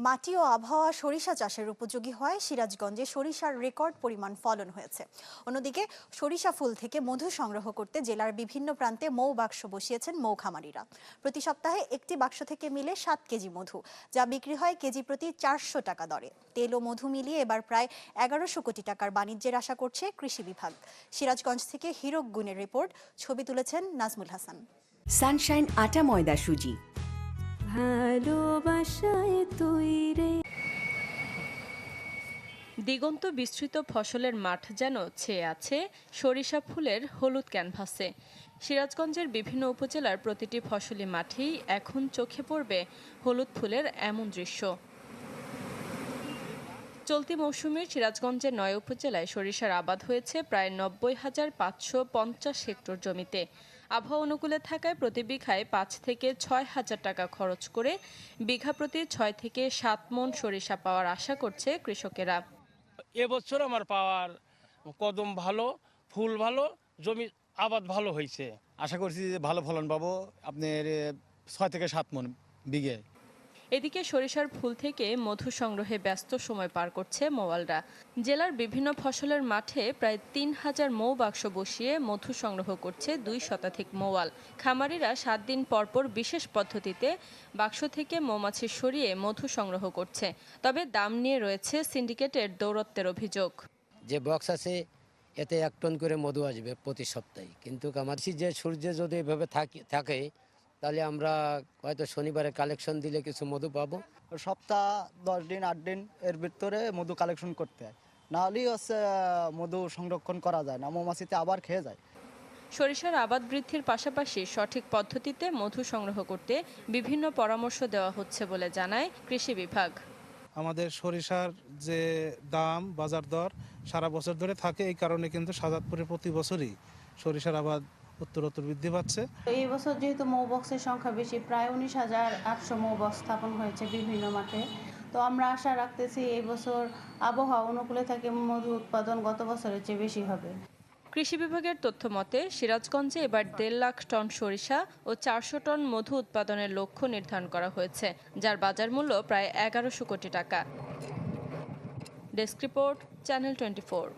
মাটি ও আবহাওয়া সরিষা চাষের উপযোগী হয় সিরাজগঞ্জে সরিষার রেকর্ড পরিমাণ ফলন হয়েছে। অন্যদিকে সরিষা ফুল থেকে মধু সংগ্রহ করতে জেলার বিভিন্ন প্রান্তে মৌ বাক্স বসিয়েছেন মৌ খামারিরা। প্রতি সপ্তাহে একটি বাক্স থেকে মিলে 7 কেজি মধু, যা বিক্রি হয় কেজি প্রতি 400 টাকা দরে। তেল ও মধু মিলিয়ে এবার প্রায় 1100 কোটি টাকার বাণিজ্যের আশা করছে কৃষি বিভাগ। সিরাজগঞ্জ থেকে হীরক গুণের রিপোর্ট, ছবি তুলেছেন নাজমুল হাসান। সানশাইন আটা ময়দা সুজি। ভালোবাসায় তৈরি দিগন্ত বিস্তৃত ফসলের মাঠ যেন ছেয়ে আছে সরিষা ফুলের হলুদ ক্যানভাসে। সিরাজগঞ্জের বিভিন্ন উপজেলার প্রতিটি ফসলি মাঠেই এখন চোখে পড়বে হলুদ ফুলের এমন দৃশ্য। চলতি মৌসুমে সিরাজগঞ্জের 9 উপজেলায় সরিষার আবাদ হয়েছে প্রায় 90,550 হেক্টর জমিতে। আবহাওয়া অনুকূলে থাকায় প্রতি বিঘায় 5 থেকে 6 হাজার টাকা খরচ করে বিঘা প্রতি 6 থেকে 7 মণ সরিষা পাওয়ার আশা করছে কৃষকেরা। এবছর আমার পাওয়ার কদম ভালো, ফুল ভালো, জমি আবাদ ভালো হয়েছে। আশা করছি যে ভালো ফলন পাবো, আপনার 6 থেকে 7 মণ বিঘে। এদিকে সরিষার ফুল থেকে মধু সংগ্রহে ব্যস্ত সময় পার করছে মৌয়ালরা। জেলার বিভিন্ন ফসলের মাঠে প্রায় 3000 মৌ বাক্স বসিয়ে মধু সংগ্রহ করছে 2 শতাধিক মৌয়াল। খামারিরা 7 দিন পরপর বিশেষ পদ্ধতিতে বাক্স থেকে মৌমাছি সরিয়ে মধু সংগ্রহ করছে। তবে দাম নিয়ে রয়েছে সিন্ডিকেটের দৌরত্বের অভিযোগ। যে বক্স আছে এতে 1 টন করে মধু আসবে প্রতি সপ্তাহে, কিন্তু আমাদের যে সূর্য যদি এভাবে থাকে তাহলে আমরা হয়তো শনিবারে কালেকশন দিলে কিছু মধু পাবো। সপ্তাহ 10 দিন 8 দিন এর ভিতরে মধু কালেকশন করতে হয়, নাহলেই মধু সংরক্ষণ করা যায় না, মৌমাছিতে আবার খেয়ে যায়। সরিষার আবাদ বৃদ্ধির পাশাপাশি সঠিক পদ্ধতিতে মধু সংগ্রহ করতে বিভিন্ন পরামর্শ দেওয়া হচ্ছে বলে জানায় কৃষি বিভাগ। আমাদের সরিষার যে দাম, বাজার দর সারা বছর ধরে থাকে, এই কারণে কিন্তু শাহজাদপুরে প্রতি বছরই সরিষার আবাদ উত্তরোত্তর বৃদ্ধি পাচ্ছে। এই বছর যেহেতু মৌ বক্সের সংখ্যা বেশি, প্রায় 19,800 মৌ বক্স স্থাপন হয়েছে বিভিন্ন মাঠে। তো আমরা আশা রাখতেছি এই বছর আবহাওয়া অনুকূলে থাকে মধু উৎপাদন গত বছরের চেয়ে বেশি হবে। কৃষি বিভাগের তথ্য মতে সিরাজগঞ্জে এবার 1.5 লাখ টন সরিষা ও 400 টন মধু উৎপাদনের লক্ষ্য নির্ধারণ করা হয়েছে, যার বাজার মূল্য প্রায় 1100 কোটি টাকা। Desk report, channel 24।